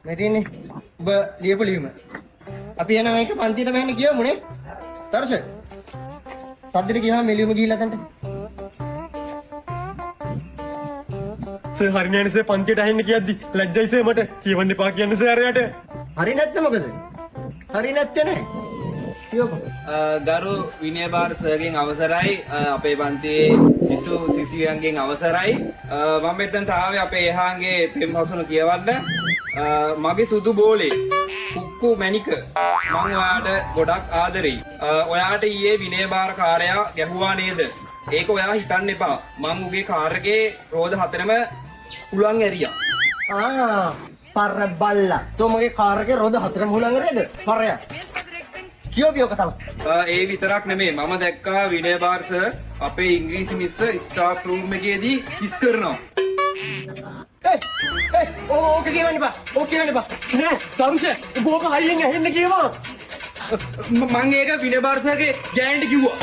මේ තියෙන්නේ ඔබ ලියපු ලියුම. අපි යනවා මේක පන්තියට මෙහෙන්න කියමුනේ. තර්ෂ. සද්දෙට ගියාම මේ ලියුම ගිහිල්ලා තන්ට. සර් හරිනෑනේ සර් පන්තියට ඇහෙන්න කියද්දි ලැජ්ජයි සර් මට කියවන්න එපා කියන්න සර් අරයට. හරි නැත්නම් මොකද? හරි නැත්තේ නෑ. කියෝකෝ. ගරු විනය භාර සර්ගෙන් අවසරයි අපේ පන්තියේ සිසිවියන්ගෙන් අවසරයි මම මෙතනට ආවේ අපේ එහාගේ පෙම් හසුන කියවන්න මගේ සුදු බෝලේ කුක්කු මැණික මම ඔයාට ගොඩක් ආදරෙයි ඔයාට ඊයේ විනය භාර කාර්යයා ගැහුවා නේද ඒක ඔයා හිතන්න එපා මම උගේ කාර් එකේ රෝද හතරම උලන් ඇරියා පර බල්ලා. තෝ මගේ කාර් එකේ රෝද හතරම හුලං රේද? පරයා. කියෝපියෝ කතාව. ඒ විතරක් නෙමෙයි මම දැක්කා විනය භාර සර් අපේ ඉංග්‍රීසි මිස්ස ස්ටාෆ් රූම් එකේදී කිස් කරනවා. ඕක කියවන්න එපා. ඕක කියවන්න එපා. නෑ තරුෂ උඹ හයියෙන් ඇහෙන්න කියවා. මං ඒක විනය භාර සර්ගේ ගෑනට කිව්වා.